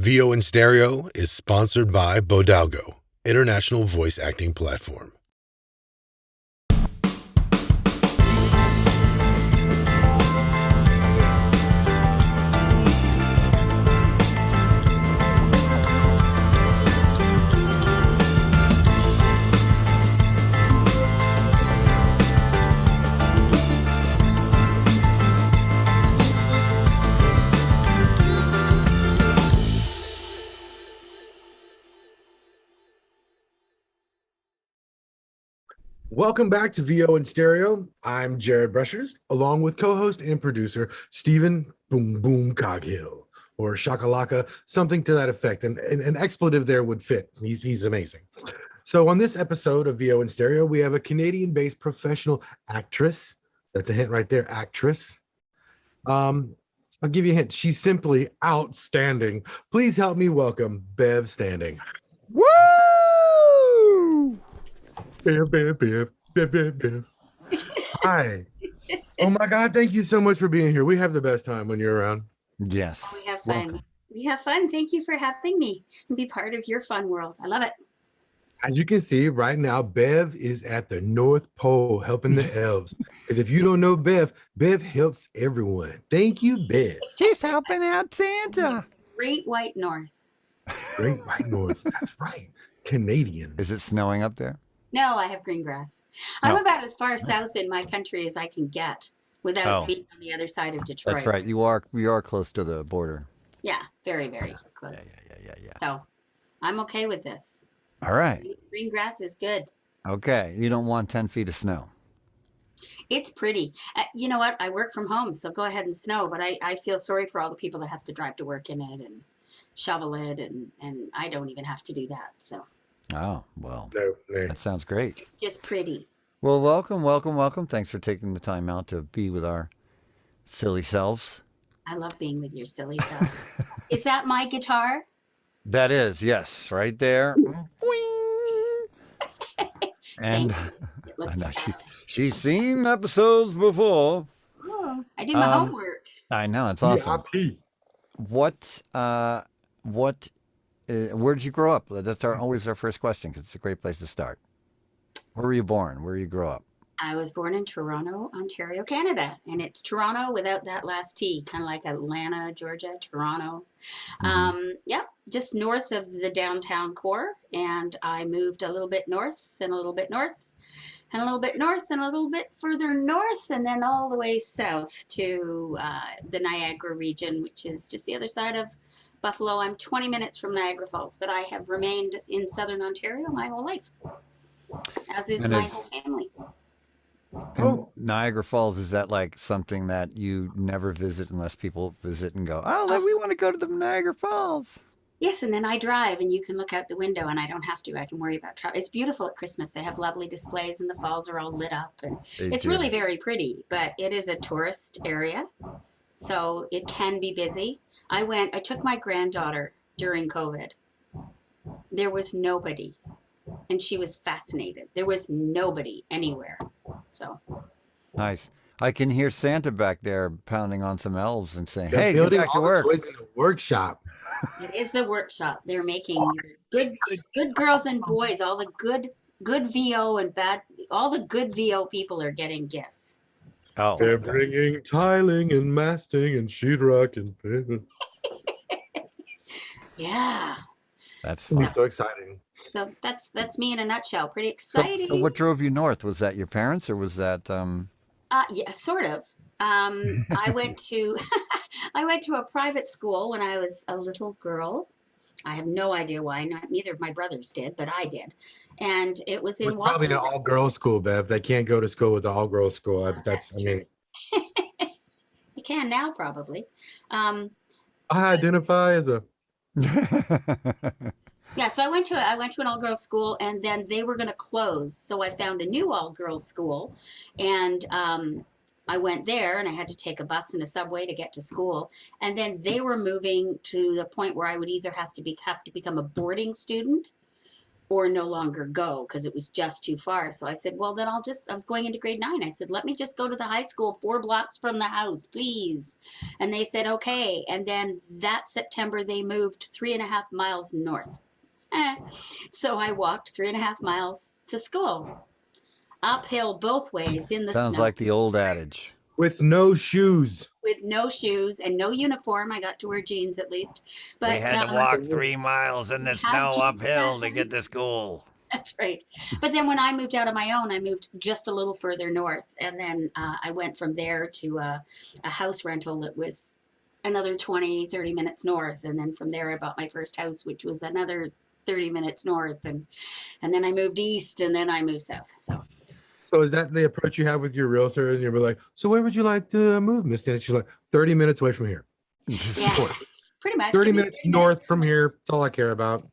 VO in Stereo is sponsored by Bodalgo, international voice acting platform. Welcome back to VO in Stereo. I'm Jared Brushers, along with co-host and producer Stephen Boom Boom Coghill, or Shakalaka, something to that effect. And an expletive there would fit. He's amazing. So on this episode of VO in Stereo, we have a Canadian-based professional actress. That's a hint right there, actress. I'll give you a hint. She's simply outstanding. Please help me welcome Bev Standing. Woo! Bev. Hi. Oh my God, thank you so much for being here. We have the best time when you're around. Yes. Oh, we have fun. Welcome. We have fun. Thank you for having me and be part of your fun world. I love it. As you can see right now, Bev is at the North Pole helping the elves. Because if you don't know Bev, Bev helps everyone. Thank you, Bev. She's helping out Santa. Great White North. Great White North. That's right. Canadian. Is it snowing up there? No, I have green grass. I'm No. about as far south in my country as I can get without being on the other side of Detroit. That's right. You are close to the border. Yeah, very, very close. Yeah. So I'm okay with this. All right. Green grass is good. Okay. You don't want 10 feet of snow. It's pretty. You know what? I work from home, so go ahead and snow. But I feel sorry for all the people that have to drive to work in it and shovel it, and I don't even have to do that. So. Oh, well, No. that sounds great. It's just pretty. Well, welcome. Thanks for taking the time out to be with our silly selves. I love being with your silly self. Is that my guitar? That is, yes, right there. And It looks I know sad. she's seen episodes before. Oh, I do my homework. I know, it's awesome. VIP. Where did you grow up? That's always our first question because it's a great place to start. Where were you born? Where did you grow up? I was born in Toronto, Ontario, Canada. And it's Toronto without that last T, kind of like Atlanta, Georgia, Toronto. Yep, just north of the downtown core. And I moved a little bit north and a little bit north and a little bit north and a little bit further north and then all the way south to the Niagara region, which is just the other side of Buffalo. I'm 20 minutes from Niagara Falls, but I have remained in southern Ontario my whole life, as is my whole family. And Niagara Falls, is that like something that you never visit unless people visit and go, we want to go to the Niagara Falls? Yes, and then I drive and you can look out the window and I don't have to. I can worry about travel. It's beautiful at Christmas. They have lovely displays and the falls are all lit up. And it's really very pretty, but it is a tourist area, so it can be busy. I took my granddaughter during COVID. There was nobody, and she was fascinated. There was nobody anywhere. So Nice. I can hear Santa back there pounding on some elves and saying, They're "Hey, get building back to all the work." toys in the workshop. it is the workshop. They're making good girls and boys. All the good VO and bad. All the good VO people are getting gifts. Oh, They're okay. bringing tiling and masting and sheetrock and paper. Yeah. That's It's fun. so exciting. So that's me in a nutshell. Pretty exciting. So what drove you north? Was that your parents or was that Yeah, sort of. I went to a private school when I was a little girl. I have no idea why. Neither of my brothers did, but I did. And it was in It's probably an all-girls school, Bev. They can't go to school with the all-girls school. You can now probably. I identify as a. Yeah, so I went to an all-girls school, and then they were going to close. So I found a new all-girls school, and I went there, and I had to take a bus and a subway to get to school. And then they were moving to the point where I would either have to become a boarding student or no longer go because it was just too far. So I said, well, then I was going into grade 9. I said, let me just go to the high school 4 blocks from the house, please. And they said, okay. And then that September, they moved 3.5 miles north. So I walked 3.5 miles to school, uphill both ways in the Sounds snow. like the old adage. With no shoes. With no shoes and no uniform. I got to wear jeans at least. But We had to walk 3 miles in the have snow jeans uphill to then. get to school. That's right. But then when I moved out on my own, I moved just a little further north. And then I went from there to a house rental that was another 20, 30 minutes north. And then from there, I bought my first house, which was another 30 minutes north. And then I moved east, and then I moved south. So is that the approach you have with your realtor? And you're like, so where would you like to move, Miss Stanley? She's like, 30 minutes away from here. Yeah, pretty much. 30 Give me minutes 30 north minutes. from here. That's all I care about.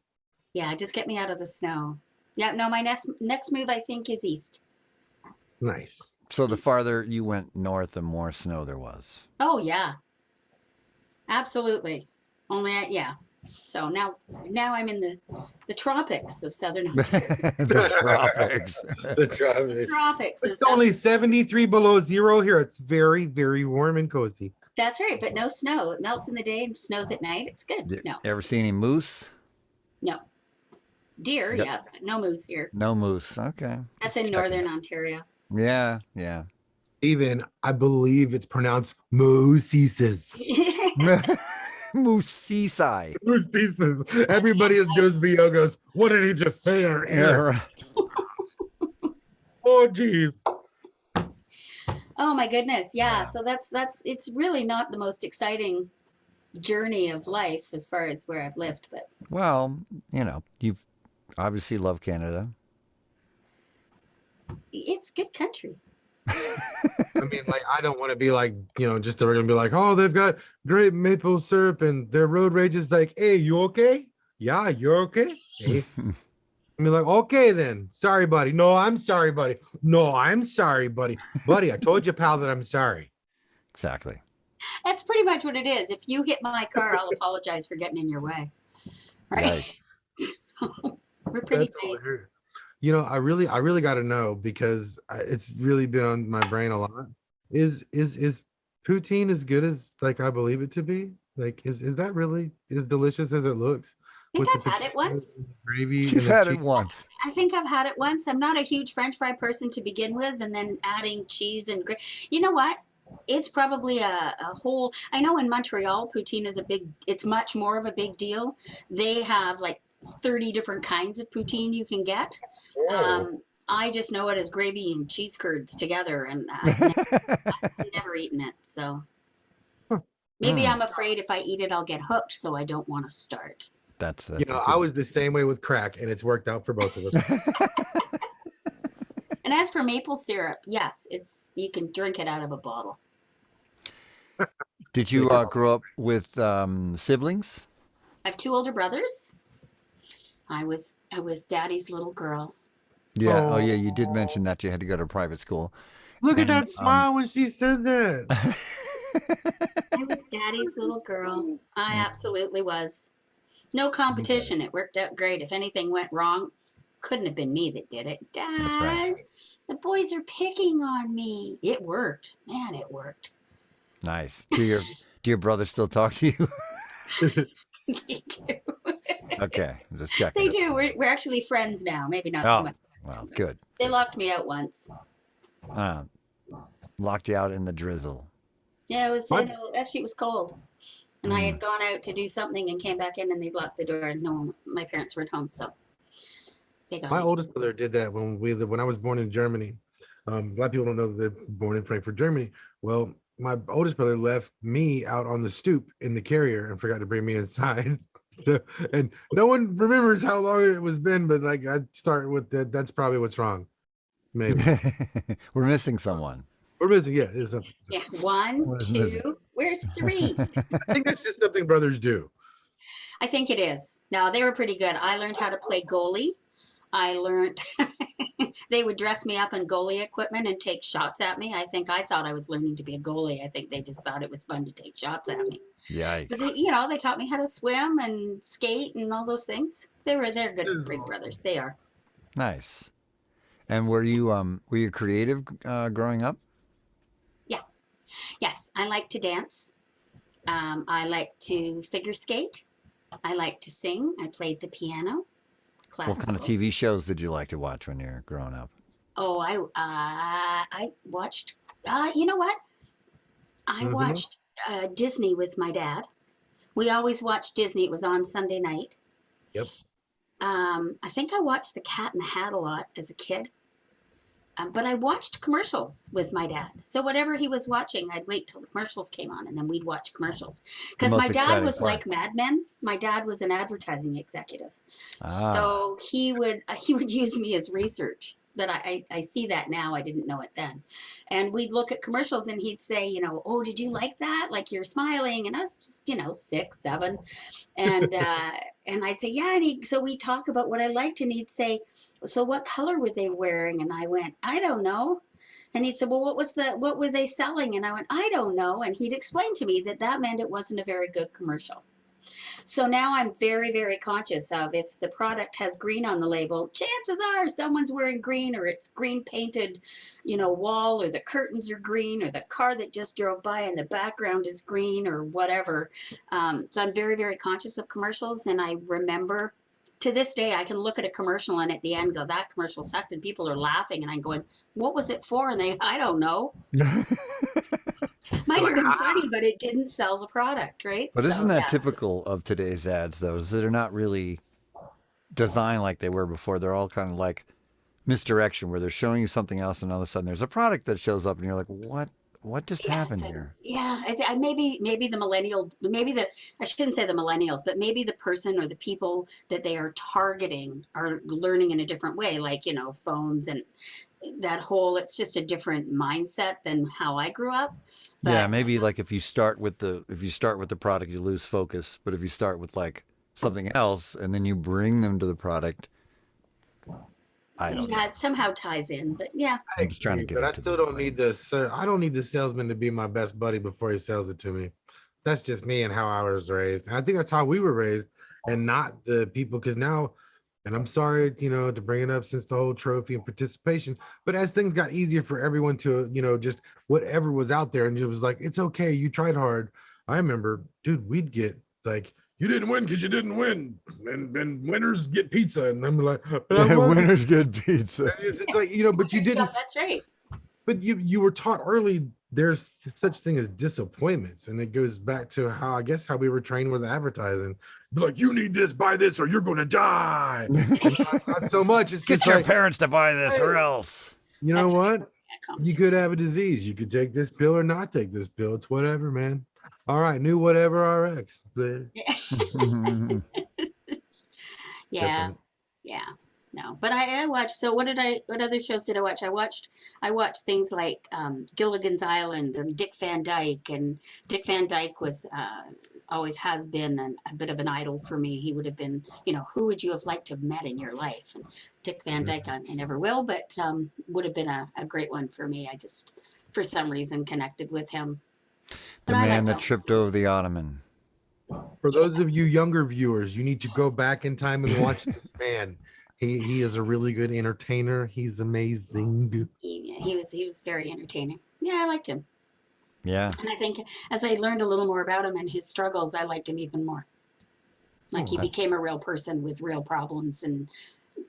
Yeah, just get me out of the snow. Yeah, no, my next move, I think, is east. Nice. So the farther you went north, the more snow there was. Oh, yeah. Absolutely. Yeah. So now I'm in the tropics of southern Ontario. The tropics. The traffic. Tropics of It's only 73 below zero here. It's very, very warm and cozy. That's right, but no snow. It melts in the day and snows at night. It's good. No, Ever see any moose? no. Deer, Yep. yes. No moose here. No moose. Okay. That's in northern Ontario. Yeah, yeah. Even I believe it's pronounced mooses. Moose seaside. Mooses. Everybody that goes VO goes, what did he just say? in our ear?" Oh, geez. Oh my goodness. Yeah. So that's it's really not the most exciting journey of life as far as where I've lived, but Well, you've obviously loved Canada. it's good country. I mean, like, I don't want to be like, just they're gonna be like, oh, they've got great maple syrup and their road rage is like, hey, you okay? Yeah, you're okay. Hey. I mean, like, okay, then. Sorry, buddy. No, I'm sorry, buddy. No, I'm sorry, buddy. Buddy, I told you, pal, that I'm sorry. Exactly. That's pretty much what it is. If you hit my car, I'll apologize for getting in your way. Right? So we're pretty That's all I nice. heard. I really got to know because it's really been on my brain a lot. Is poutine as good as like I believe it to be? Like, is that really as delicious as it looks? I think With I've the had it potatoes once. and the gravy. and She's the had it cheese? once. I think I've had it once. I'm not a huge French fry person to begin with, and then adding cheese and you know what? It's probably a whole. I know in Montreal, poutine is it's much more of a big deal. They have like 30 different kinds of poutine you can get. I just know it as gravy and cheese curds together, and I've never eaten it. So maybe I'm afraid if I eat it, I'll get hooked. So I don't want to start. That's I was the same way with crack, and it's worked out for both of us. And as for maple syrup, yes, you can drink it out of a bottle. Did you grow up with siblings? I have 2 older brothers. I was Daddy's little girl. Yeah. Oh, Oh. yeah. You did mention that you had to go to private school. Look at And, that smile when she said that. I was Daddy's little girl. I absolutely was. No competition. It worked out great. If anything went wrong, couldn't have been me that did it. Dad, right. the boys are picking on me. It worked. Man, it worked. Nice. Do your brothers still talk to you? They do. Okay, I'm just checking. They do. We're actually friends now. Maybe not so Oh, much. well, good. They locked me out once. Locked you out in the drizzle. Yeah, What? actually it was cold. And I had gone out to do something and came back in and they locked the door and no, my parents weren't home, so they got My me. oldest brother did that when I was born in Germany. A lot of people don't know that they're born in Frankfurt, Germany. Well, my oldest brother left me out on the stoop in the carrier and forgot to bring me inside. So, and no one remembers how long it was been, but like I'd start with that. That's probably what's wrong. Maybe We're missing someone. we're missing. Yeah, it's something. Yeah, 1, What is missing? 2, where's 3? I think that's just something brothers do. I think it is. No, they were pretty good. I learned how to play goalie. I learned they would dress me up in goalie equipment and take shots at me. I thought I was learning to be a goalie. I think they just thought it was fun to take shots at me. Yikes. But they taught me how to swim and skate and all those things. They're good big brothers. They are. Nice. And were you creative growing up? Yeah. Yes, I like to dance. I like to figure skate. I like to sing. I played the piano. What kind of Classical. TV shows did you like to watch when you were growing up? Oh, I watched. You know what? I Mm-hmm. watched Disney with my dad. We always watched Disney. It was on Sunday night. Yep. I think I watched The Cat in the Hat a lot as a kid. But I watched commercials with my dad. So whatever he was watching, I'd wait till the commercials came on, and then we'd watch commercials. Because most my dad exciting was part. like Mad Men. My dad was an advertising executive, Ah, so he would use me as research. That I see that now. I didn't know it then. And we'd look at commercials, and he'd say, oh, did you like that? Like you're smiling, and I was, 6, 7, and I'd say, yeah. And so we'd talk about what I liked, and he'd say, so what color were they wearing? And I went, I don't know. And he'd say, well, what were they selling? And I went, I don't know. And he'd explain to me that meant it wasn't a very good commercial. So now I'm very, very conscious of if the product has green on the label, chances are someone's wearing green, or it's green painted, wall, or the curtains are green, or the car that just drove by in the background is green, or whatever. So I'm very, very conscious of commercials. And I remember to this day, I can look at a commercial and at the end go, that commercial sucked, and people are laughing. And I'm going, what was it for? And I don't know. Might have been funny, but it didn't sell the product, right? but isn't So, that yeah. typical of today's ads, though? Is that they're not really designed like they were before. They're all kind of like misdirection, where they're showing you something else, and all of a sudden there's a product that shows up, and you're like, what just happened here? Yeah, maybe the millennial, I shouldn't say the millennials, but maybe the person or the people that they are targeting are learning in a different way, like, phones and that whole, it's just a different mindset than how I grew up. Yeah, But maybe like if you start with the product, you lose focus. But if you start with like something else and then you bring them to the product, I don't know. yeah, it somehow ties in. But yeah, I I'm just trying to agree, get but I into still the don't need this. I don't need the salesman to be my best buddy before he sells it to me. That's just me and how I was raised. And I think that's how we were raised, and not the people. Because now, and I'm sorry, to bring it up since the whole trophy and participation, but as things got easier for everyone to, just whatever was out there, and it was like, it's okay, you tried hard. I remember, dude, we'd get like, you didn't win because you didn't win, and winners get pizza, and I'm like, but I won. Winners get pizza. It's like, but you didn't. that's right. But you were taught early there's such thing as disappointments, and it goes back to how we were trained with advertising. Be like, you need this, buy this, or you're gonna die. Not so much. It's Get just your like, parents to buy this, or else. you know That's right. what? You could have a disease. You could take this pill or not take this pill. It's whatever, man. All right, new whatever RX. Yeah, Different. yeah. No, but I watched. So what other shows did I watch? I watched things like Gilligan's Island and Dick Van Dyke, and Dick Van Dyke was always has been a bit of an idol for me. He would have been, who would you have liked to have met in your life? And Dick Van Dyke, I never will, but would have been a great one for me. I just, for some reason, connected with him. The But I man liked that tripped over the ottoman. For those of you younger viewers, you need to go back in time and watch this man. He is a really good entertainer. He's amazing. He was very entertaining. Yeah, I liked him. Yeah. And I think as I learned a little more about him and his struggles, I liked him even more. Like he became a real person with real problems and,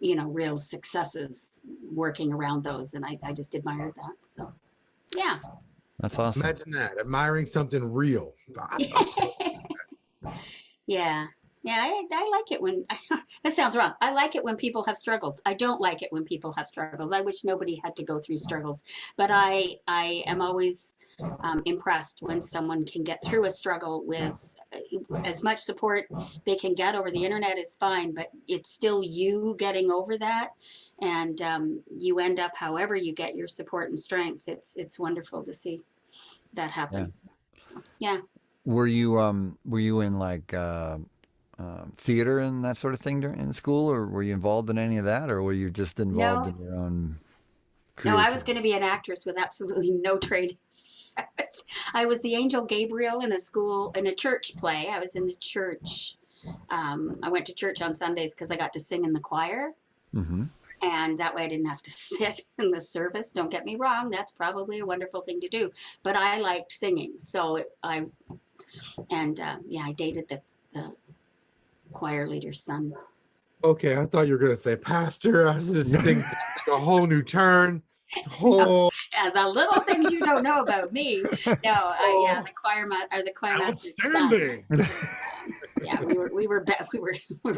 real successes working around those. And I just admired that. So, yeah. That's awesome. Imagine that, admiring something real. Yeah. Yeah, I like it when, that sounds wrong. I like it when people have struggles. I don't like it when people have struggles. I wish nobody had to go through struggles. But I am always impressed when someone can get through a struggle with as much support they can get over the internet is fine, but it's still you getting over that. And you end up, however you get your support and strength, it's wonderful to see that happen. Yeah. Were you in like theater and that sort of thing in school, or were you involved in any of that, or were you just involved No, in your own no, I was going creativity? to be an actress with absolutely no training. I was the angel Gabriel in a church play. I was in the church. I went to church on Sundays because I got to sing in the choir. Mm-hmm. And that way I didn't have to sit in the service. Don't get me wrong, that's probably a wonderful thing to do. But I liked singing. I dated the choir leader's son. Okay, I thought you were gonna say pastor. I was just thinking a whole new turn. No, Oh, yeah, the little things you don't know about me. No, oh, the choir master's son. outstanding. Yeah, we were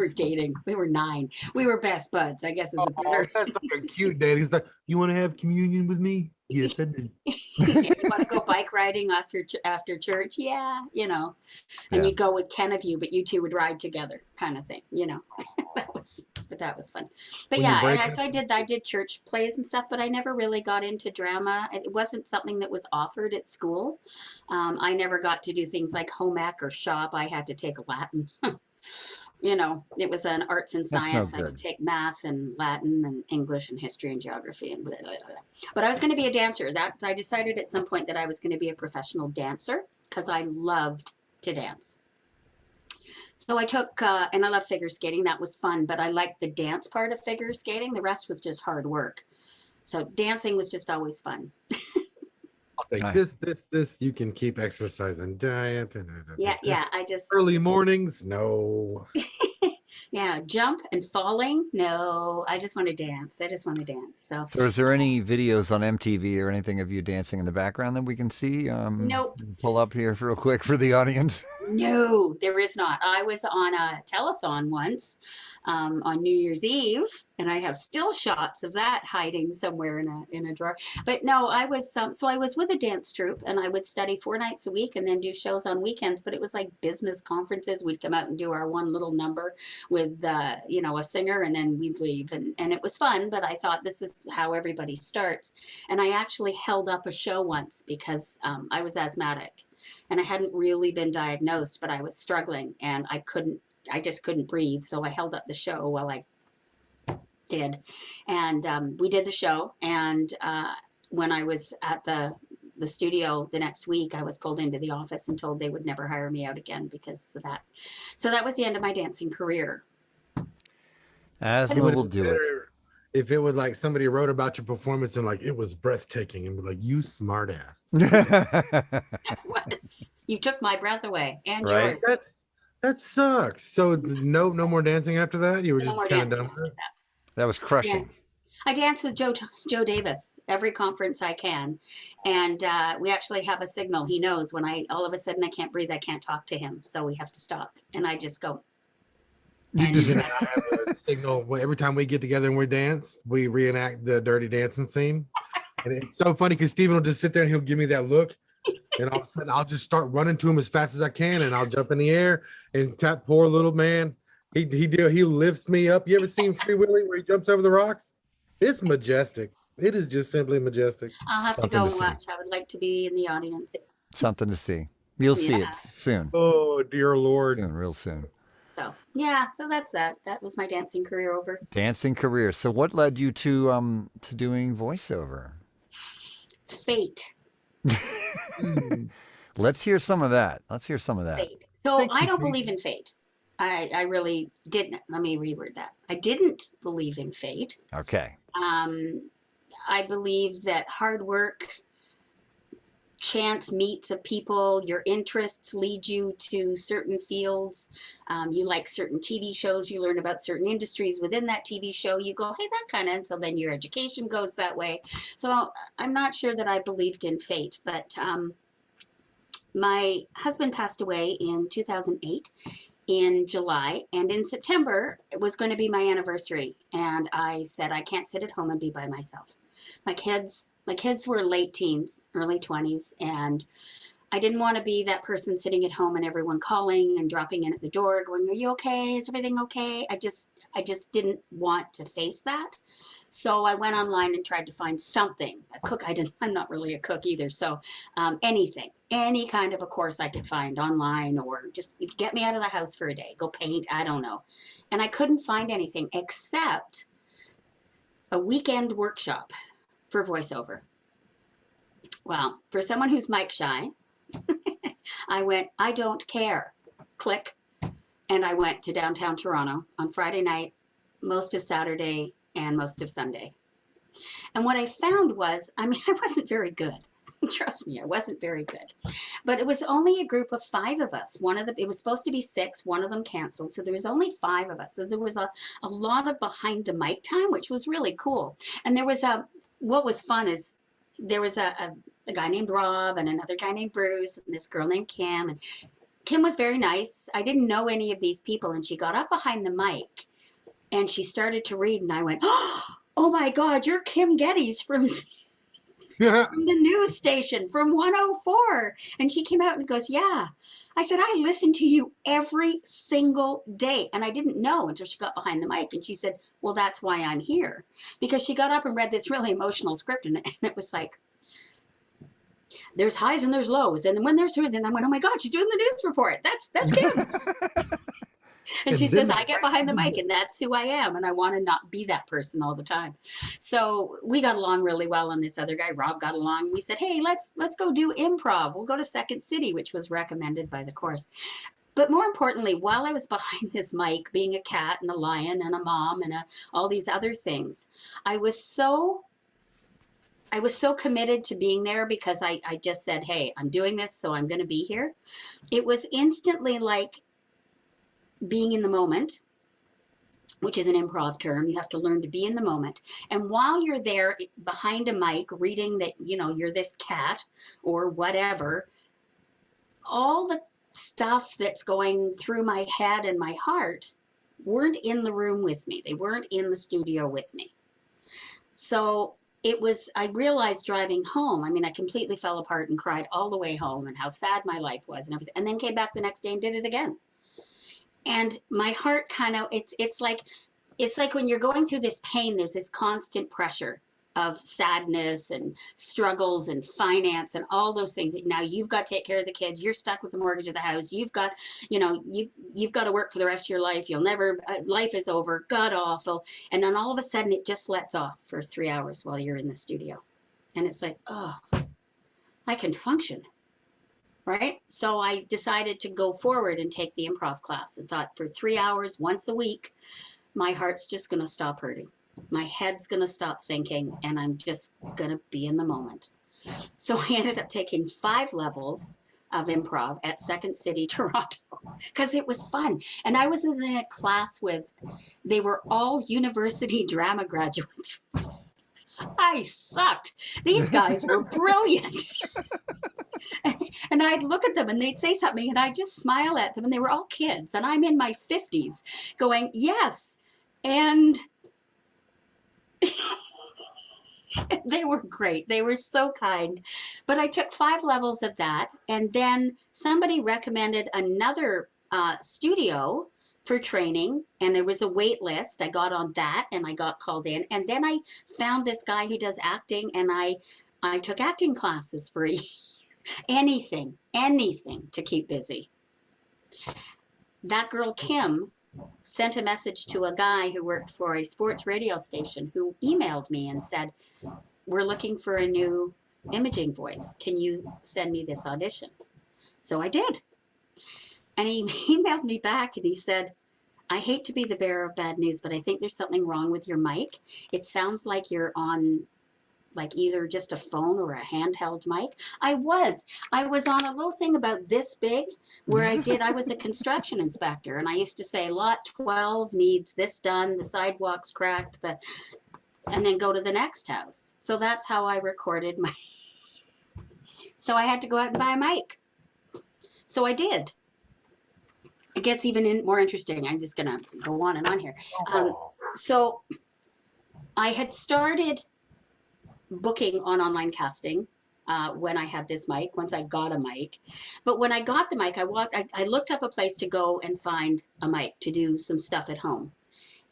dating. We were 9. We were best buds, I guess is a Oh, better. that's like a cute date. He's like, you want to have communion with me? Yes, I do. You want to go bike riding after church? Yeah, and Yeah. you'd go with 10 of you, but you two would ride together, kind of thing. That was fun. But When you yeah, break and up, so I did church plays and stuff, but I never really got into drama. It wasn't something that was offered at school. I never got to do things like home ec or shop. I had to take Latin. It was an arts and That's no science. I had to good. take math and Latin and English and history and geography and blah, blah, blah. But I was going to be a dancer. That I decided at some point that I was going to be a professional dancer because I loved to dance. So I took, and I love figure skating. That was fun, but I liked the dance part of figure skating. The rest was just hard work. So dancing was just always fun. like Nice. this, you can keep exercising, diet, Yeah, yeah. I just, early mornings. No. yeah, jump and falling. No, I just want to dance. I just want to dance. So So, is there any videos on MTV or anything of you dancing in the background that we can see? nope. Pull up here real quick for the audience. No, there is not. I was on a telethon once on New Year's Eve, and I have still shots of that hiding somewhere in a drawer. But no, I was so I was with a dance troupe, and I would study 4 nights a week and then do shows on weekends. But it was like business conferences. We'd come out and do our one little number with a singer, and then we'd leave, and it was fun. But I thought this is how everybody starts, and I actually held up a show once because I was asthmatic and I hadn't really been diagnosed, but I was struggling and I just couldn't breathe. So I held up the show while I did. And we did the show. And when I was at the studio the next week, I was pulled into the office and told they would never hire me out again because of that. So that was the end of my dancing career. Asthma Would it will be do it. better if it would like somebody wrote about your performance and like it was breathtaking and be like, you smart ass. You took my breath away and Right. yours. That sucks. So no more dancing after that. You were No just more kind of dancing done after with it. that. That was Yeah. crushing. I dance with Joe Davis every conference I can, and we actually have a signal. He knows when all of a sudden I can't breathe, I can't talk to him, so we have to stop, and I just go. You And just Even I have a signal. Every time we get together and we dance, we reenact the dirty dancing scene, and it's so funny because Steven will just sit there and he'll give me that look, and all of a sudden I'll just start running to him as fast as I can, and I'll jump in the air and tap poor little man. He lifts me up. You ever seen Free Willy where he jumps over the rocks? It's majestic. It is just simply majestic. I'll have Something to go to and see. watch. I would like to be in the audience. something to see. You'll see Yeah. it soon. Oh dear Lord. Soon, real soon. So yeah, so that's that. That was my dancing career over. Dancing career. So what led you to doing voiceover? Fate. Let's hear some of that. Let's hear some of that. Fate. So Thanks, I don't Sophie. believe in fate. I really didn't. Let me reword that. I didn't believe in fate. Okay. I believe that hard work, chance meets of people, your interests lead you to certain fields. You like certain TV shows, you learn about certain industries within that TV show. You go, hey, that kind of, and so then your education goes that way. So I'm not sure that I believed in fate, but my husband passed away in 2008 in July, and in September it was going to be my anniversary, and I said I can't sit at home and be by myself. My kids were late teens, early 20s, and I didn't want to be that person sitting at home and everyone calling and dropping in at the door going, are you okay? Is everything okay? I just didn't want to face that. So I went online and tried to find something. A cook, I'm not really a cook either. So anything, any kind of a course I could find online, or just get me out of the house for a day, go paint, I don't know. And I couldn't find anything except a weekend workshop for voiceover. Well, for someone who's mic shy, I went, I don't care, click. And I went to downtown Toronto on Friday night, most of Saturday and most of Sunday. And what I found was, I mean, I wasn't very good. Trust me, I wasn't very good. But it was only a group of 5 of us. It was supposed to be 6, one of them canceled. So there was only 5 of us. So there was a lot of behind the mic time, which was really cool. And there was what was fun is there was a guy named Rob and another guy named Bruce and this girl named Kim. And Kim was very nice. I didn't know any of these people. And she got up behind the mic and she started to read. And I went, oh my God, you're Kim Geddes from the news station from 104. And she came out and goes, yeah. I said, I listen to you every single day. And I didn't know until she got behind the mic. And she said, well, that's why I'm here. Because she got up and read this really emotional script. And it was like, there's highs and there's lows. And when there's, then I went, oh my God, she's doing the news report. That's Kim. And she says, I get behind the mic and that's who I am. And I want to not be that person all the time. So we got along really well. And this other guy, Rob, got along. We said, hey, let's go do improv. We'll go to Second City, which was recommended by the course. But more importantly, while I was behind this mic, being a cat and a lion and a mom and all these other things, I was so committed to being there because I just said, hey, I'm doing this, so I'm going to be here. It was instantly like being in the moment, which is an improv term. You have to learn to be in the moment. And while you're there behind a mic reading that, you're this cat or whatever, all the stuff that's going through my head and my heart weren't in the room with me. They weren't in the studio with me. So I realized driving home, I completely fell apart and cried all the way home and how sad my life was and everything. And then came back the next day and did it again. And my heart kind of, it's like when you're going through this pain, there's this constant pressure of sadness and struggles and finance and all those things. Now you've got to take care of the kids. You're stuck with the mortgage of the house. You've got, you've got to work for the rest of your life. You'll never, life is over, god awful. And then all of a sudden it just lets off for 3 hours while you're in the studio. And it's like, oh, I can function. Right? So I decided to go forward and take the improv class and thought for 3 hours, once a week, my heart's just going to stop hurting. My head's going to stop thinking, and I'm just going to be in the moment. So I ended up taking 5 levels of improv at Second City, Toronto, because it was fun. And I was in a class they were all university drama graduates. I sucked. These guys were brilliant. And I'd look at them and they'd say something and I'd just smile at them, and they were all kids and I'm in my 50s going, yes. And they were great. They were so kind. But I took 5 levels of that, and then somebody recommended another studio for training, and there was a wait list. I got on that and I got called in, and then I found this guy who does acting, and I took acting classes for a year. Anything to keep busy. That girl, Kim, sent a message to a guy who worked for a sports radio station who emailed me and said, we're looking for a new imaging voice. Can you send me this audition? So I did. And he emailed me back and he said, I hate to be the bearer of bad news, but I think there's something wrong with your mic. It sounds like you're on either just a phone or a handheld mic. I was on a little thing about this big where I was a construction inspector, and I used to say lot 12 needs this done, the sidewalk's cracked, and then go to the next house. So that's how I recorded so I had to go out and buy a mic. So I did. It gets even more interesting. I'm just gonna go on and on here. So I had started booking on online casting. when I had this mic, once I got a mic. But when I got the mic, I looked up a place to go and find a mic to do some stuff at home.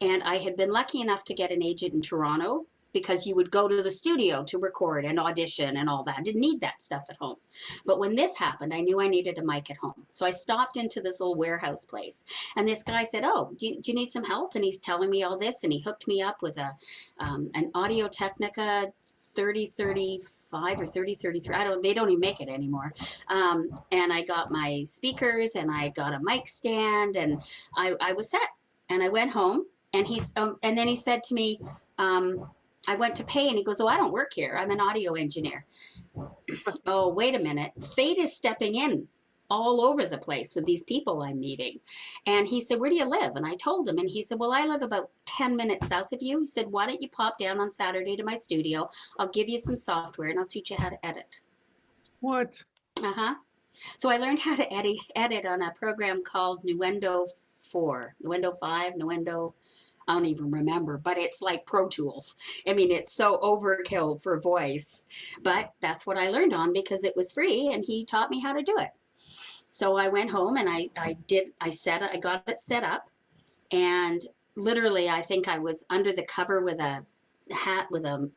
And I had been lucky enough to get an agent in Toronto because you would go to the studio to record and audition and all that. I didn't need that stuff at home. But when this happened, I knew I needed a mic at home. So I stopped into this little warehouse place. And this guy said, oh, do you need some help? And he's telling me all this. And he hooked me up with an Audio Technica 3035 or 3033. They don't even make it anymore. And I got my speakers and I got a mic stand and I was set. And I went home and and then he said to me, I went to pay and he goes, oh, I don't work here. I'm an audio engineer. Oh, wait a minute. Fate is stepping in all over the place with these people I'm meeting. And he said, where do you live? And I told him, and he said, well, I live about 10 minutes south of you. He said, why don't you pop down on Saturday to my studio? I'll give you some software and I'll teach you how to edit. What? Uh-huh. So I learned how to edit on a program called Nuendo 4, Nuendo 5, Nuendo, I don't even remember, but it's like Pro Tools. I mean, it's so overkill for voice, but that's what I learned on because it was free and he taught me how to do it. So I went home and I got it set up, and literally I think I was under the cover with a hat with a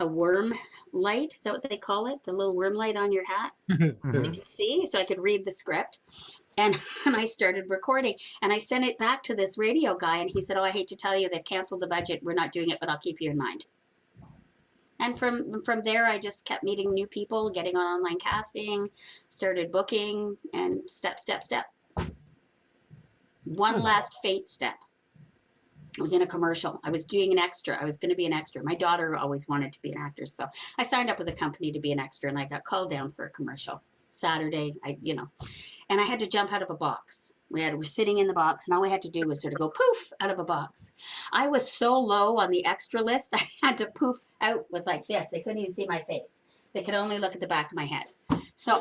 worm light. Is that what they call it? The little worm light on your hat? You can see, so I could read the script. And I started recording and I sent it back to this radio guy and he said, oh, I hate to tell you, they've canceled the budget. We're not doing it, but I'll keep you in mind. And from there, I just kept meeting new people, getting on online casting, started booking, and step. One last fate step. I was in a commercial. I was doing an extra. I was going to be an extra. My daughter always wanted to be an actor. So I signed up with a company to be an extra and I got called down for a commercial. Saturday, and I had to jump out of a box. We're sitting in the box and all we had to do was sort of go poof out of a box. I was so low on the extra list, I had to poof out with like this. They couldn't even see my face. They could only look at the back of my head. So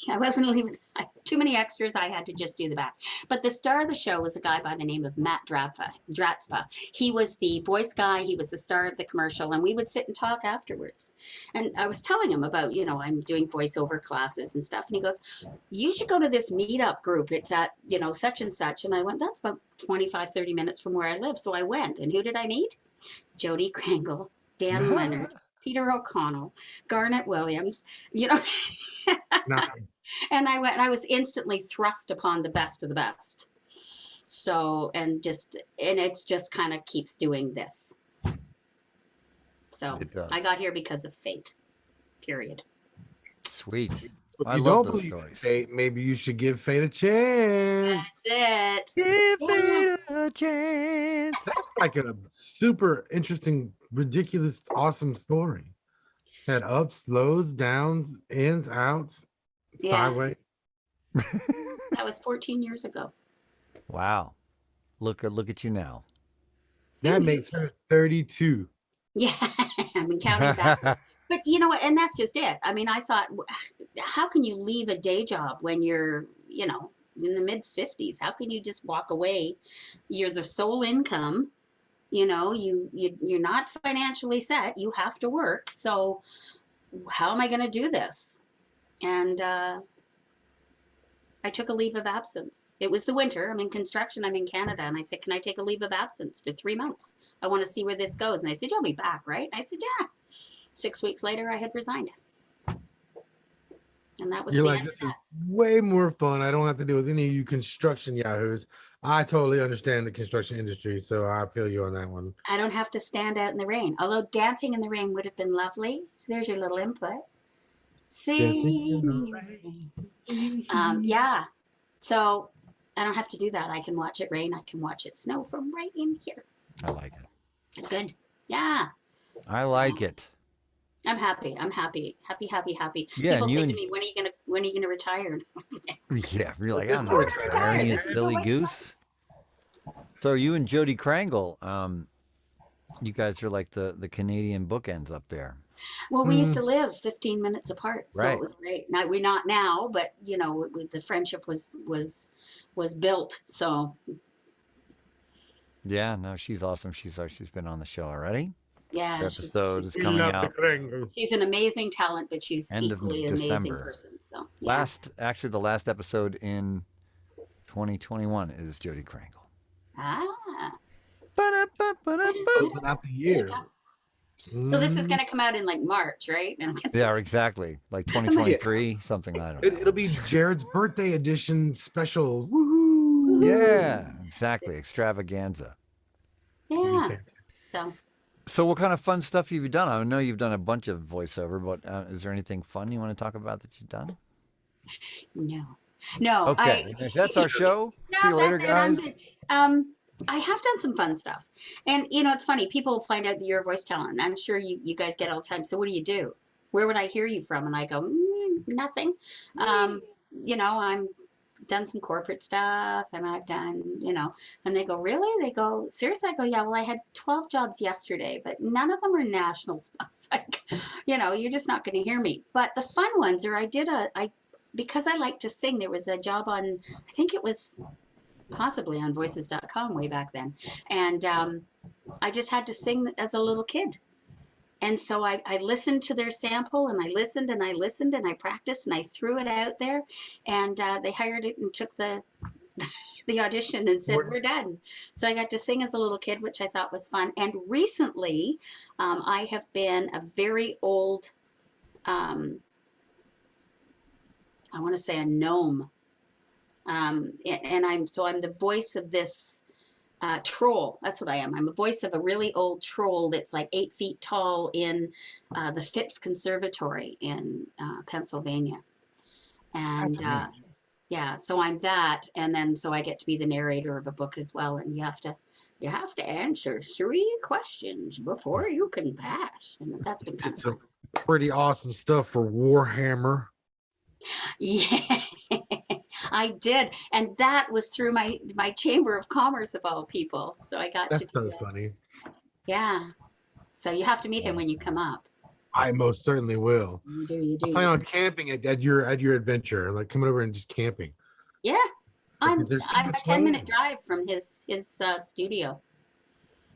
I wasn't leaving too many extras. I had to just do the back. But the star of the show was a guy by the name of Matt Dratzpa. He was the voice guy. He was the star of the commercial. And we would sit and talk afterwards. And I was telling him about, I'm doing voiceover classes and stuff. And he goes, you should go to this meetup group. It's at, such and such. And I went, that's about 25, 30 minutes from where I live. So I went. And who did I meet? Jody Krangle, Dan Leonard, Peter O'Connell, Garnet Williams, Nice. And I went and I was instantly thrust upon the best of the best. So, and it's just kind of keeps doing this. So I got here because of fate, period. Sweet. If I you love don't those believe in stories. fate, maybe you should give fate a chance. That's it. Give fate a chance. That's like a super interesting, ridiculous, awesome story. Had ups, lows, downs, ins, outs, Yeah. sideways. That was 14 years ago. Wow. Look at you now. That makes her 32. Yeah, I've been counting back. But you know what? And that's just it. I mean, I thought, how can you leave a day job when you're, in the mid 50s? How can you just walk away? You're the sole income. You're not financially set. You have to work. So how am I going to do this? And I took a leave of absence. It was the winter. I'm in construction. I'm in Canada. And I said, can I take a leave of absence for 3 months? I want to see where this goes. And they said, you'll be back, right? I said, yeah. 6 weeks later, I had resigned. And that was You're the like, end this of is that. way more fun. I don't have to deal with any of you construction yahoos. I totally understand the construction industry, so I feel you on that one. I don't have to stand out in the rain. Although dancing in the rain would have been lovely. So there's your little input. Dancing in the Sing. Yeah. So I don't have to do that. I can watch it rain. I can watch it snow from right in here. I like it. It's good. Yeah. I like it. I'm happy. I'm happy. Happy. Yeah, People and say you to me, when are you gonna retire? Yeah, you're like, I'm Just not retire. retiring, you This is so silly much goose. So you and Jody Krangle, you guys are like the Canadian bookends up there. Well, we used to live 15 minutes apart, so Right. it was great. Now we're not now, but the friendship was built. So Yeah, no, she's awesome. She's been on the show already. Yeah, episode is We coming love the out Kringle. she's an amazing talent, but she's end of equally an amazing December. person. So yeah. The last episode in 2021 is Jodie Krangle. Ah. Closing out the year. So this is Mm. going to come out in like March, right? Yeah, exactly. Like 2023, something, I don't know. It'll be Jared's birthday edition special. Woohoo! Yeah, exactly. Extravaganza. It'll be Yeah. fantastic. So what kind of fun stuff have you done? I know you've done a bunch of voiceover, but is there anything fun you want to talk about that you've done? No. Okay, that's our show. No, See you later, that's it. I'm guys. good. I have done some fun stuff, and it's funny. People find out that you're a voice talent. I'm sure you guys get all the time. So what do you do? Where would I hear you from? And I go, nothing. I'm done some corporate stuff, and I've done, and they go, really? They go, seriously? I go, yeah. Well, I had 12 jobs yesterday, but none of them are national stuff. Like, you're just not going to hear me. But the fun ones are, because I like to sing. There was a job on, I think it was possibly on voices.com way back then. And I just had to sing as a little kid. And so I listened to their sample, and I listened and I listened and I practiced and I threw it out there, and they hired it and took the audition and said, we're done. So I got to sing as a little kid, which I thought was fun. And recently I have been a very old, I want to say a gnome. And I'm the voice of this troll. That's what I am. I'm a voice of a really old troll that's like 8 feet tall in the Phipps Conservatory in Pennsylvania. And yeah, so I'm that, and then so I get to be the narrator of a book as well. And you have to answer 3 questions before you can pass, and that's been kind of fun. Pretty awesome stuff for Warhammer. Yeah, I did, and that was through my Chamber of Commerce of all people. So I got to. That's so funny. Yeah, so you have to meet him when you come up. I most certainly will. You do. I plan on camping at your adventure, like coming over and just camping. Yeah, I'm a Is there too much 10-minute land? drive from his studio.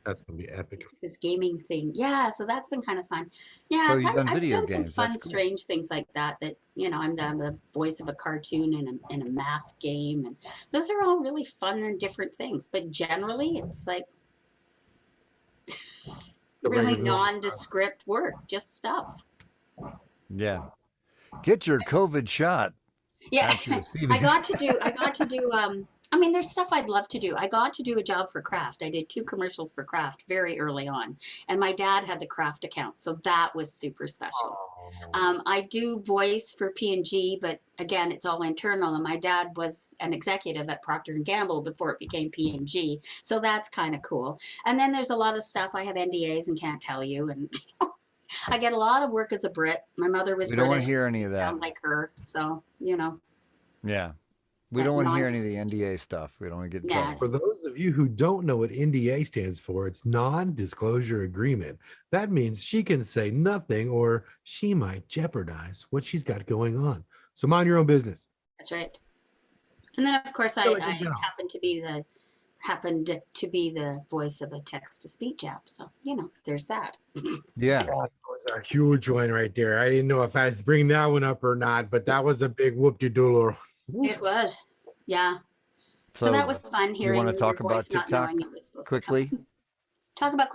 That's gonna be epic. His gaming thing. Yeah, so that's been kind of fun. Yeah, So you've done I've video done some games. fun, That's cool. strange things like that. I'm the voice of a cartoon in a math game, and those are all really fun and different things. But generally, it's like really nondescript work, just stuff. Yeah. Get your COVID shot. Yeah, At your CV. I got to do. There's stuff I'd love to do. I got to do a job for Kraft. I did 2 commercials for Kraft very early on, and my dad had the Kraft account, so that was super special. I do voice for P&G, but again, it's all internal. And my dad was an executive at Procter & Gamble before it became P&G, so that's kind of cool. And then there's a lot of stuff I have NDAs and can't tell you, and I get a lot of work as a Brit. My mother was We don't want British. to hear any of that. Sound like her, so Yeah. We don't want to hear any of the NDA stuff. We don't want to get in Yeah. trouble. For those of you who don't know what NDA stands for, it's non-disclosure agreement. That means she can say nothing, or she might jeopardize what she's got going on. So mind your own business. That's right. And then, of course, I Feel like a job. happened to be the voice of a text-to-speech app. So there's that. Yeah. That was a huge one right there. I didn't know if I was bringing that one up or not, but that was a big whoop-de-doodle. It was, yeah. So that was fun hearing wanna your talk about voice, not TikTok knowing it was supposed quickly? to come. Talk about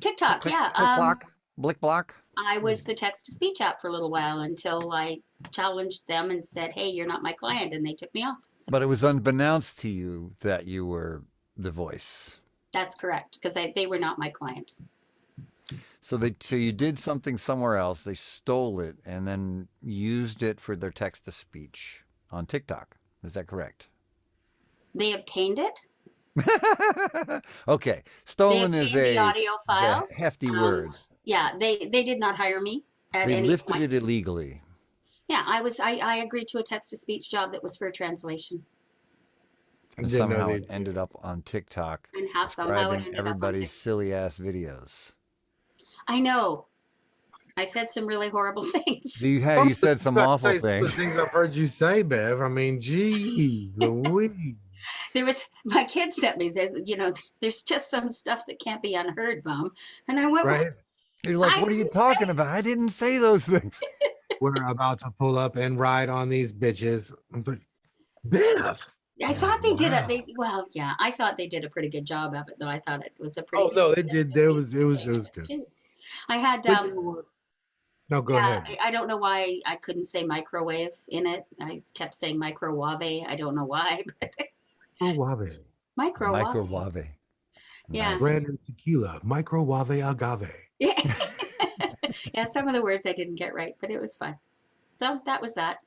TikTok, yeah. Click block. Blick block. I was the text-to-speech app for a little while until I challenged them and said, hey, you're not my client, and they took me off. So But it was unbeknownst to you that you were the voice. that's correct, because they were not my client. So you did something somewhere else. They stole it and then used it for their text to speech on TikTok. Is that correct? They obtained it. Okay. They Stolen obtained is the audio files. a hefty word. Yeah, they did not hire me at They any lifted point. it illegally. Yeah, I agreed to a text-to-speech job that was for translation. And Didn't know somehow they it ended up on TikTok, And somehow it describing ended up on everybody's TikTok. silly ass videos. I know. I said some really horrible things. You said some awful The things. things I've heard you say, Bev. I mean, gee, Louise. My kid sent me that, there's just some stuff that can't be unheard, Mom. And I went, Right? You're like, I what are you didn't talking about? I didn't say those things. We're about to pull up and ride on these bitches. I'm like, Bev. I thought they did Wow. well, yeah, I thought they did a pretty good job of it, though. I thought it was a Oh pretty no, it did. There sophisticated was it was thing. it It was was good. cute. I had, But you know what? No, go yeah, ahead. I don't know why I couldn't say microwave in it. I kept saying microwave. I don't know why. Microwave. Microwave. Microwave. Yeah. Nice. Brandon tequila. Microwave agave. Yeah. Yeah, some of the words I didn't get right, but it was fun. So that was that.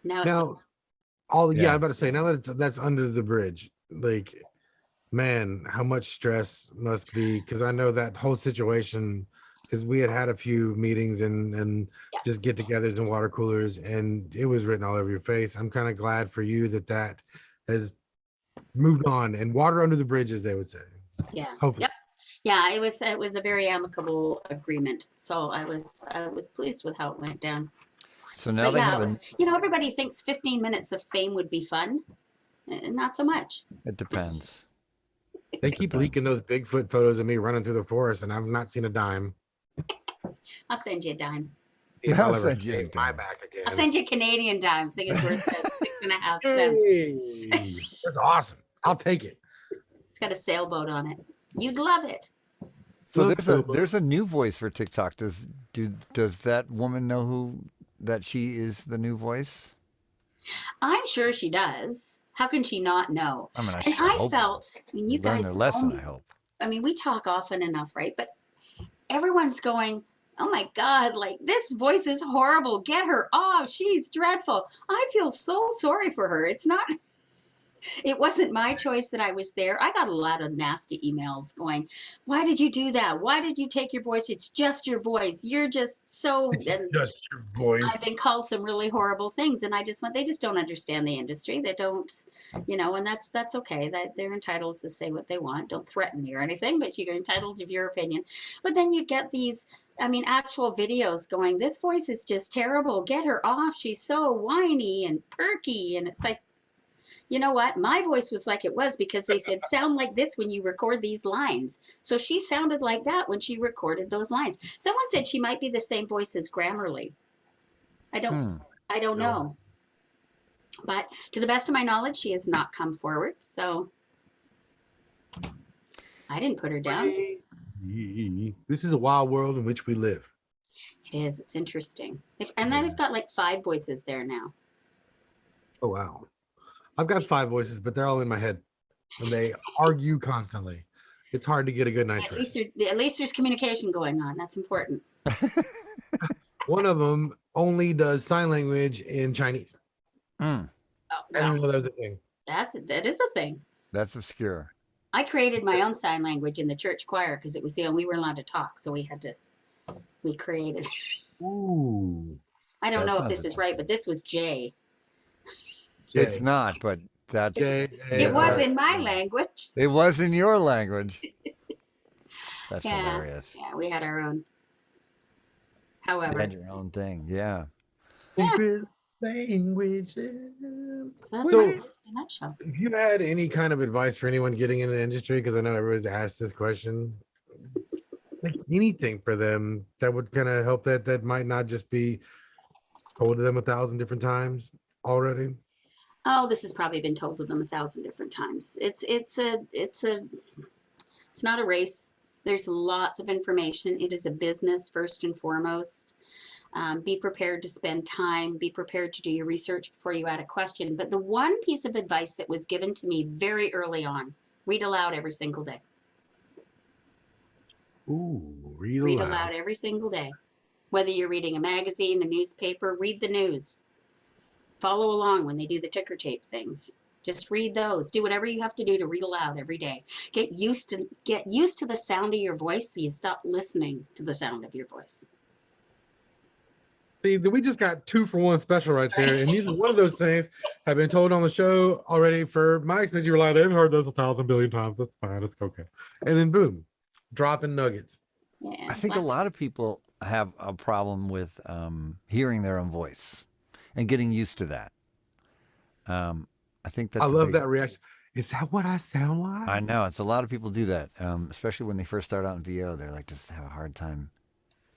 Now it's Now, all yeah, Yeah. I'm about to say now that that's under the bridge. Like, man, how much stress must be because I know that whole situation because we had a few meetings and yeah. just get-togethers and water coolers, and it was written all over your face. I'm kind of glad for you that that has moved on and water under the bridge, as they would say. Yeah. Hopefully. Yep. Yeah, it was a very amicable agreement. So I was pleased with how it went down. So now But they yeah, have it was, everybody thinks 15 minutes of fame would be fun. Not so much. it depends. They keep leaking those Bigfoot photos of me running through the forest, and I've not seen a dime. I'll send you a dime. If I'll I'll ever send you a pay my dime. back again. I'll send you Canadian dimes. I think it's worth about 6.5 cents. Hey, that's awesome. I'll take it. It's got a sailboat on it. You'd love it. So Love there's Philip. there's a new voice for TikTok. Does that woman know that she is the new voice? I'm sure she does. How can she not know? I mean, And I hope felt, I mean, you learn guys their lesson. know I me. hope. I mean, we talk often enough, right? But everyone's going, oh my God, like this voice is horrible. Get her off. She's dreadful. I feel so sorry for her. It's not, it wasn't my choice that I was there. I got a lot of nasty emails going, why did you do that? Why did you take your voice? It's just your voice. You're just so, It's and just your voice. I've been called some really horrible things, and I just went, they just don't understand the industry. They don't, and that's okay. That they're entitled to say what they want. Don't threaten me or anything, but you're entitled to your opinion. But then you get these, I mean, actual videos going, this voice is just terrible. Get her off. She's so whiny and perky. And it's like, you know what? My voice was like it was because they said, sound like this when you record these lines. So she sounded like that when she recorded those lines. Someone said she might be the same voice as Grammarly. I don't No. know. But to the best of my knowledge, she has not come forward. So I didn't put her down. This is a wild world in which we live. It is. It's interesting. And then they've got like 5 voices there now. Oh, wow. I've got 5 voices, but they're all in my head. And they argue constantly. It's hard to get a good night's rest. At least there's communication going on. That's important. One of them only does sign language in Chinese. Oh, I didn't know that was a thing. that is a thing. That's obscure. I created my own sign language in the church choir because it was the only we were allowed to talk, so we created. Ooh. I don't That know if sounds this is right, but this was J. It's Jay. not, but that's Jay. It was in my language. it was in your language. That's Yeah. hilarious. Yeah, we had our own. You However, had your own thing. Yeah. Secret languages. that's So- it in a nutshell. If you had any kind of advice for anyone getting into the industry, because I know everybody's asked this question, like anything for them that would kind of help that might not just be told to them 1,000 different times already. Oh, this has probably been told to them 1,000 different times. It's not a race. There's lots of information. It is a business first and foremost. Be prepared to spend time. Be prepared to do your research before you add a question. But the one piece of advice that was given to me very early on: read aloud every single day. Ooh, read Read aloud. aloud every single day. Whether you're reading a magazine, a newspaper, read the news. Follow along when they do the ticker tape things. Just read those. Do whatever you have to do to read aloud every day. Get used to the sound of your voice so you stop listening to the sound of your voice. See, we just got 2-for-1 special right there. And neither one of those things have been told on the show already. For my experience, you were like, I've heard those 1,000 billion times. That's fine. It's okay. And then boom, dropping nuggets. Yeah, I think a lot of people have a problem with hearing their own voice and getting used to that. I think that's I a love big- that reaction. Is that what I sound like? I know it's a lot of people do that, especially when they first start out in VO. They're like just have a hard time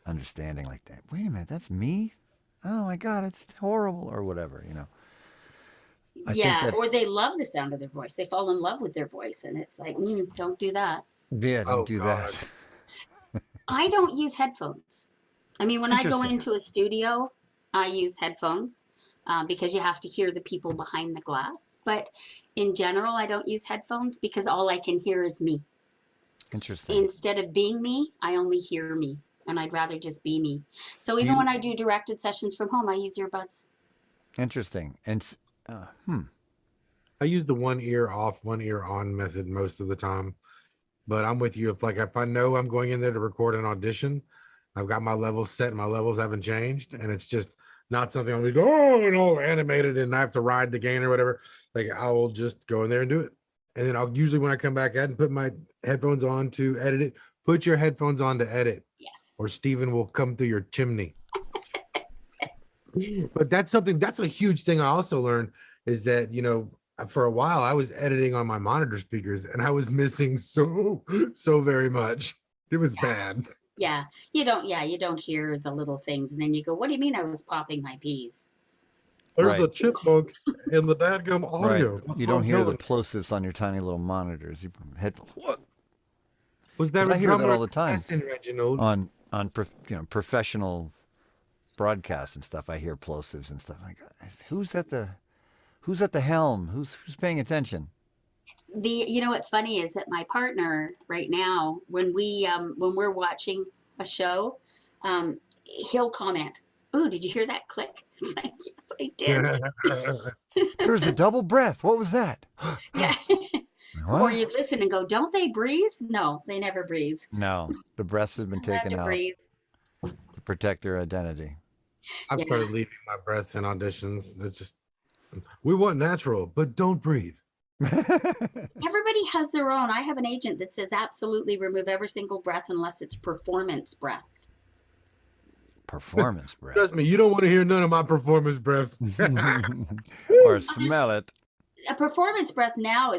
understanding like that. Wait a minute, that's me? Oh my God, it's horrible or whatever, you know. I think Yeah, or that's, they love the sound of their voice. They fall in love with their voice, and it's like, don't do that. yeah, don't Oh do God. that. I don't use headphones. I mean, when I go Interesting. into a studio, I use headphones because you have to hear the people behind the glass. But in general, I don't use headphones because all I can hear is me. Interesting. Instead of being me, I only hear me, and I'd rather just be me. So Do even when you, I do directed sessions from home, I use earbuds. interesting. And, I use the one ear off, one ear on method most of the time. But I'm with you. If I know I'm going in there to record an audition, I've got my levels set, my levels haven't changed, and it's just not something I'm like, oh, and all animated and I have to ride the gain or whatever. Like I will just go in there and do it. And then I'll usually when I come back out and put my headphones on to edit it, put your headphones on to edit, Yes. or Steven will come through your chimney. But that's a huge thing I also learned is that, for a while I was editing on my monitor speakers and I was missing so very much. It was bad. Yeah. You don't hear the little things. And then you go, what do you mean I was popping my peas? There's a right, chipmunk in the dadgum right. audio. You don't hear the plosives on your tiny little monitors. You headphones. What? Was there 'Cause I a hear that drummer all the time. assassin, Reginald? On professional broadcasts and stuff. I hear plosives and stuff. Like, who's at the helm? Who's paying attention? What's funny is that my partner right now, when we're watching a show, he'll comment, "Ooh, did you hear that click?" It's like, yes, I did. There was a double breath. What was that? Yeah. Or What? you listen and go, "Don't they breathe?" No, they never breathe. No, the breaths have been They have taken to out breathe. to protect their identity. I've Yeah. started leaving my breaths in auditions. That's just we want natural, but don't breathe. Everybody has their own. I have an agent that says absolutely remove every single breath unless it's performance breath. Performance breath. Trust me, you don't want to hear none of my performance breaths. Or smell it. A performance breath now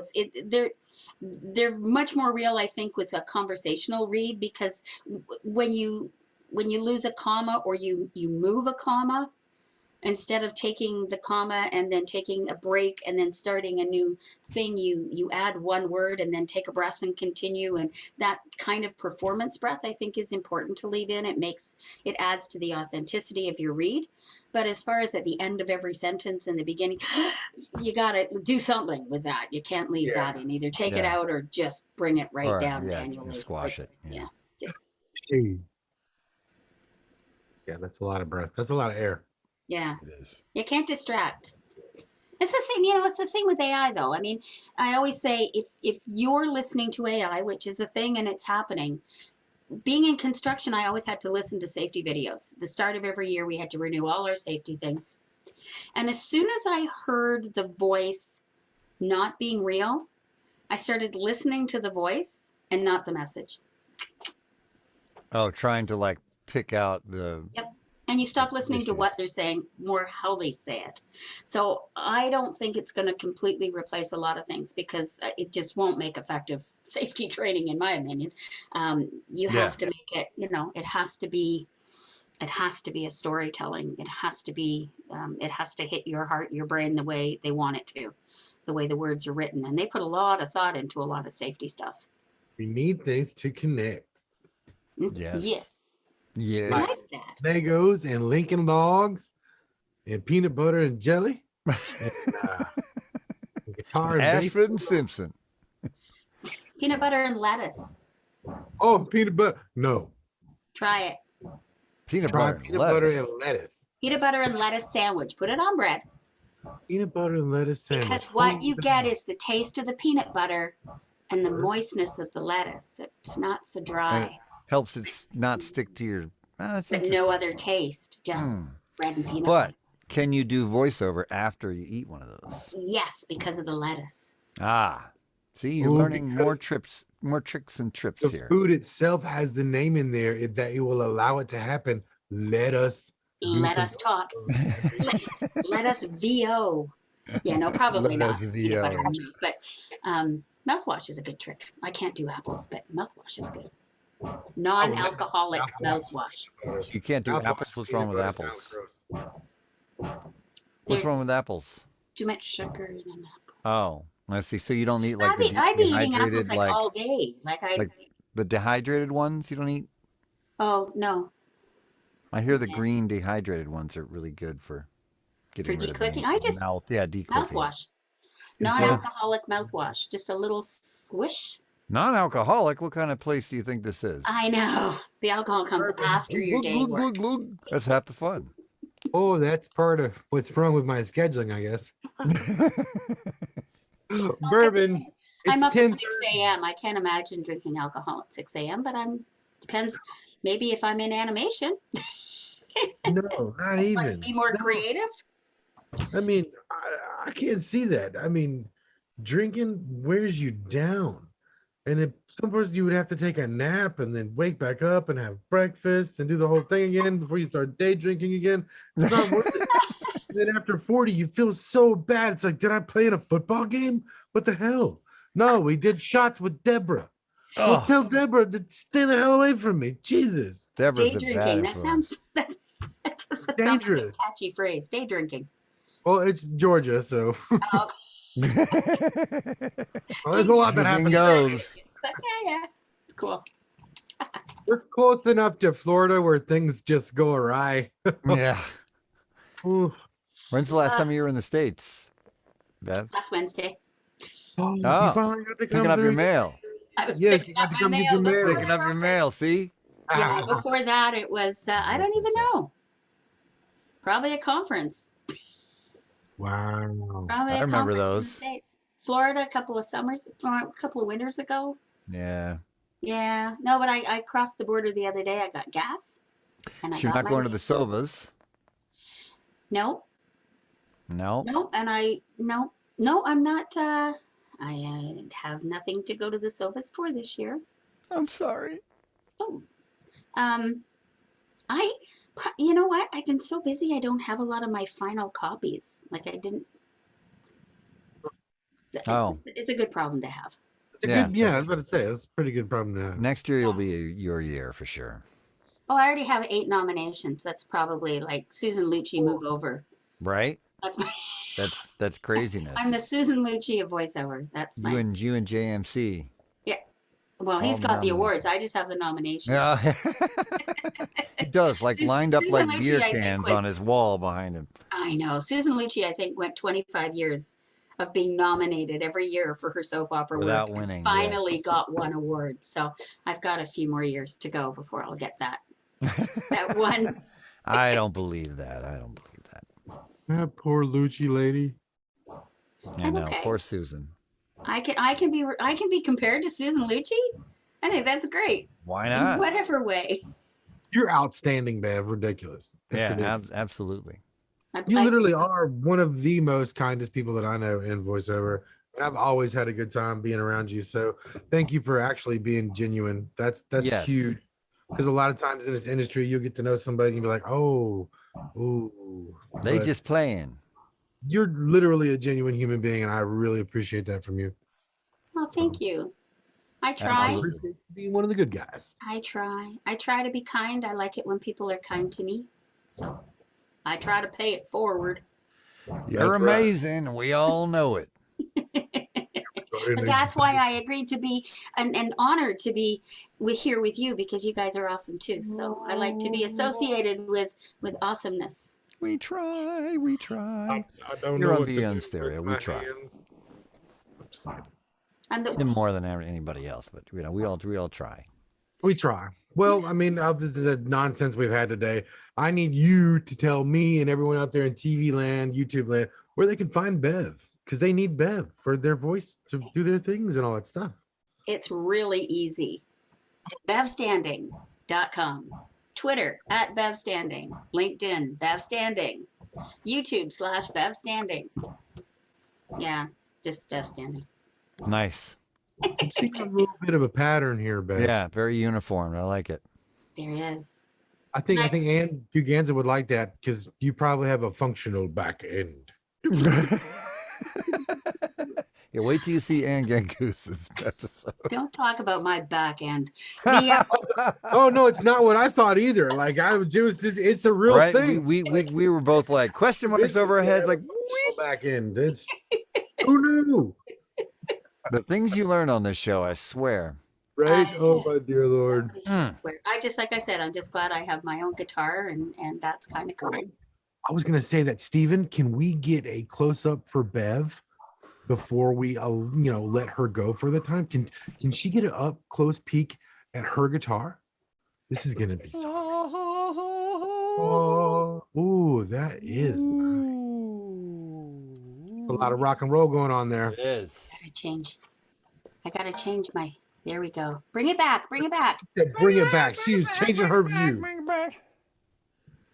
they're much more real, I think, with a conversational read because when you lose a comma or you move a comma, instead of taking the comma and then taking a break and then starting a new thing, you add one word and then take a breath and continue. And that kind of performance breath, I think, is important to leave in. It adds to the authenticity of your read. But as far as at the end of every sentence in the beginning, you got to do something with that. You can't leave that in. Either take it Yeah. out or just bring it right Or, down yeah, manually. squash it. Yeah. Just Yeah, that's a lot of breath. That's a lot of air. yeah. It is. You can't distract. It's the same, it's the same with AI though. I mean, I always say if you're listening to AI, which is a thing and it's happening, being in construction, I always had to listen to safety videos. The start of every year, we had to renew all our safety things. And as soon as I heard the voice not being real, I started listening to the voice and not the message. Oh, trying to like pick out the. Yep. And you stop listening to issues. what they're saying, more how they say it. So I don't think it's going to completely replace a lot of things because it just won't make effective safety training, in my opinion. You have to make it, it has to be a storytelling. It has to hit your heart, your brain the way they want it to, the way the words are written. And they put a lot of thought into a lot of safety stuff. We need things to connect. Yes. Yes. Yes. I like that. Legos and Lincoln Logs and peanut butter and jelly. And, guitar and bass. Ashford and Simpson. Peanut butter and lettuce. Oh, peanut butter. No. Try it. Peanut Try butter. peanut lettuce. butter and lettuce. Peanut butter and lettuce sandwich. Put it on bread. Peanut butter and lettuce sandwich. Because what you get is the taste of the peanut butter and the moistness of the lettuce. It's not so dry. Helps it not stick to your. That's But no other taste. Just bread and peanut butter. But can you do voiceover after you eat one of those? Yes, because of the lettuce. Ah, see, you're learning more tricks and trips The here. food itself has the name in there that it will allow it to happen. Let us Talk. Let us VO. Yeah, no, probably Let not. us Peanut butter VO. and milk. But mouthwash is a good trick. I can't do apples, but mouthwash is good. Non-alcoholic mouthwash. mouthwash. You can't do Mouthwash apples. What's wrong with peanut butter apples? sounds gross. What's There's wrong with apples? too much sugar in an apple. Oh, let's see. So you don't eat like the I'd be eating apples dehydrated, like all day. like the dehydrated ones. You don't eat. Oh no, I hear the green dehydrated ones are really good for getting rid of decooking. any I just mouth. Yeah, decooking. mouthwash. Non-alcoholic mouthwash. Just a little swish. Non-alcoholic. What kind of place do you think this is? I know. The alcohol comes after your day work. That's half the fun. Oh, that's part of what's wrong with my scheduling, I guess. Bourbon. I'm It's up at 10. 6 a.m. I can't imagine drinking alcohol at 6 a.m., but depends. Maybe if I'm in animation, No, not might even. be more No. creative. I mean, I can't see that. I mean, drinking wears you down. And if sometimes you would have to take a nap and then wake back up and have breakfast and do the whole thing again before you start day drinking again. It's not worth it. And then after 40, you feel so bad. It's like, did I play in a football game? What the hell? No, we did shots with Deborah. Well, Oh, tell Deborah to stay the hell away from me. Jesus. Deborah's Day a bad drinking. That influence. sounds that sounds like a Dangerous. catchy phrase. Day drinking. Well, it's Georgia, so Oh, well, there's a lot that Anything happens. goes. yeah. Cool. We're close enough to Florida where things just go awry. Yeah. Oof. When's the last time you were in the States, Bev? Last Wednesday. Oh, you Oh, finally got to come picking up your through? mail. I was Yes, picking you got up to my come get mail. your mail. before Picking up your mail, see? Yeah, before that it was I don't even know. Probably a conference. Wow. Probably I a remember conference in the those. States. Florida a couple of winters ago. Yeah. Yeah. No, but I crossed the border the other day. I got gas. And So I you're got not going to the Sovas? No, No. no, and no, I'm not I have nothing to go to the Sovas for this year. I'm sorry. Oh. Um you know what? I've been so busy I don't have a lot of my final copies. Like I didn't Oh. it's a good problem to have. Yeah, Yeah, I was about to say that's a pretty good problem to have. Next year you'll be your year for sure. Oh, I already have 8 nominations. That's probably like Susan Lucci move over. Right? That's my That's craziness. I'm the Susan Lucci of voiceover. That's my you and JMC. Yeah. Well, he's All got the nominations. awards. I just have the nominations. Yeah. He does, like lined up Susan like Lucci, beer I think, cans went- on his wall behind him. I know. Susan Lucci, I think, went 25 years of being nominated every year for her soap opera Without work. winning, Finally got one award. So I've got a few more years to go before I'll get that. That one. I don't believe that. I don't believe that. That poor Lucci lady. I I'm know. okay. Poor Susan. I can be compared to Susan Lucci. I think that's great. Why In not? whatever way. You're outstanding, Bev. Ridiculous. It's Yeah, ridiculous. absolutely. You literally are one of the most kindest people that I know in voiceover. And I've always had a good time being around you. So thank you for actually being genuine. That's Yes. huge. Because a lot of times in this industry, you'll get to know somebody and you'll be like, oh, ooh. They But just playing. you're literally a genuine human being, and I really appreciate that from you. Oh, thank you. I try. I Absolutely. appreciate you being one of the good guys. I try. I try to be kind. I like it when people are kind to me. So I try to pay it forward. You're That's right. amazing. We all know it. But that's why I agreed to be and honored to be here with you because you guys are awesome too. So I like to be associated with awesomeness. We try. We try. I don't You're know on what to VO do and with stereo. We my try. hands. I'm Him more than anybody else, but we all try. We try. Well, I mean, of the nonsense we've had today, I need you to tell me and everyone out there in TV land, YouTube land, where they can find Bev, because they need Bev for their voice to do their things and all that stuff. It's really easy. BevStanding.com. Twitter @BevStanding. LinkedIn BevStanding. YouTube /BevStanding. Yeah, it's just Bev Standing. Nice. I'm seeing a little bit of a pattern here, Bev. Yeah, very uniform. I like it. There is. I think Ann Fuganza would like that because you probably have a functional back end. Yeah, wait till you see Ann Gangoose's episode. Don't talk about my back end. The Oh no, it's not what I thought either. Like it's a real Right? thing. We were both like question marks over our heads, like Back end. It's who knew, the things you learn on this show, I swear. right? Oh my dear Lord. I swear. I just, like I said, I'm just glad I have my own guitar, and that's kind of cool. I was gonna say that, Steven, can we get a close up for Bev before we let her go for the time? Can she get an up close peek at her guitar? This is gonna be so ooh, that is it's a lot of rock and roll going on there. It is. I gotta change my, there we go. Bring it back. Bring it back. She is changing her view. Bring it back.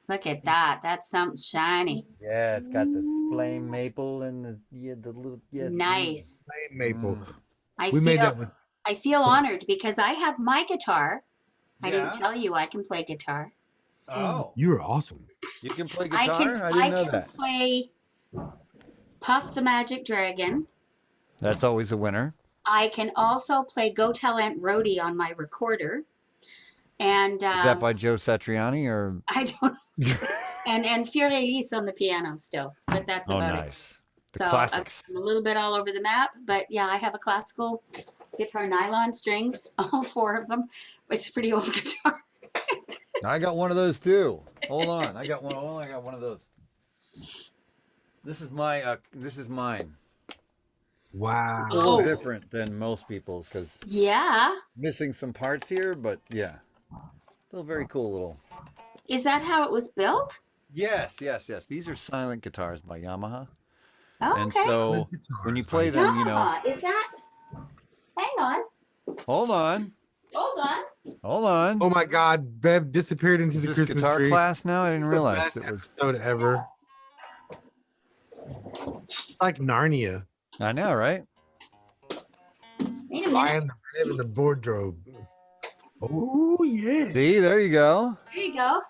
Look at that. That's something shiny. Yeah, it's got the flame maple and the little Nice. Maple. I We made that with I feel honored because I have my guitar. I didn't tell you I can play guitar. Oh, you are awesome. you can play I guitar? can, I didn't know can that. play Puff the Magic Dragon. That's always a winner. I can also play Go Tell Aunt Rhody on my recorder. And Is that by Joe Satriani or? I don't and Fiore Elise on the piano still, but that's about it. Nice. The So classics. I'm a little bit all over the map, but yeah, I have a classical guitar, nylon strings, all 4 of them. It's a pretty old guitar. I got one of those too. Hold on, I got one. I got one of those. This is my. This is mine. Wow. It's a little different than most people's because Yeah. missing some parts here, but yeah, still very cool little. Is that how it was built? Yes. These are silent guitars by Yamaha, Oh, and okay. so when you play them, Yamaha. Is that? Hang on. hold on. Oh my God, Bev disappeared into Is the this Christmas guitar tree. class now? I didn't realize Best it was. episode ever. It's like Narnia. I know, right? Wait a minute. Lion, the Bev, and the wardrobe. Oh yeah. See, there you go. There you go.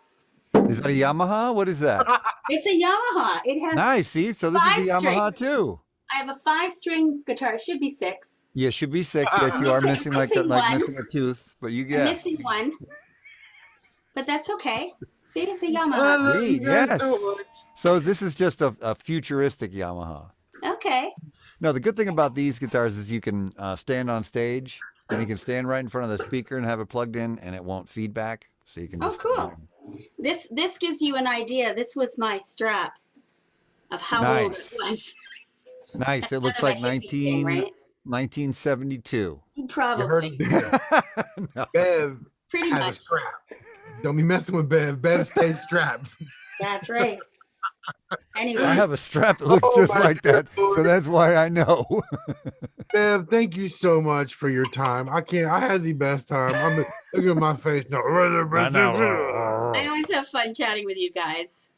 Is that a Yamaha? What is that? It's a Yamaha. It has. Nice. See, so this is a 5 Yamaha too. I have a 5-string guitar. It should be 6. Yeah, should be 6. Yes, you are missing missing one. missing a tooth, but you I'm get. missing one, but that's okay. See, it's a I Yamaha. love you Sweet, guys yes. so much. So this is just a futuristic Yamaha. Okay. No, the good thing about these guitars is you can stand on stage and you can stand right in front of the speaker and have it plugged in, and it won't feedback. So you can Oh, just. cool. This gives you an idea. This was my strap of how old it was. Nice. It looks Kind of like a hippie thing, right? 1972. Probably. No. Bev Pretty has a much. strap. Don't be messing with Bev. Bev stays strapped. That's right. Anyway. I have a strap that looks Oh just my like that, so Lord. that's why I know. Bev, thank you so much for your time. I had the best time. Look at my face now. I always have fun chatting with you guys.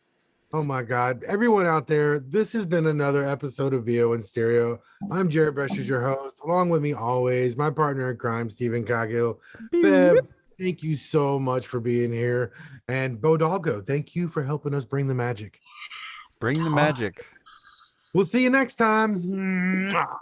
Oh my God. Everyone out there, this has been another episode of VO in Stereo. I'm Jared Breshers, your host. Along with me always, my partner in crime, Stephen Coghill. Bev, thank you so much for being here. And Bodalgo, thank you for helping us bring the magic. Bring the magic. We'll see you next time. Mwah.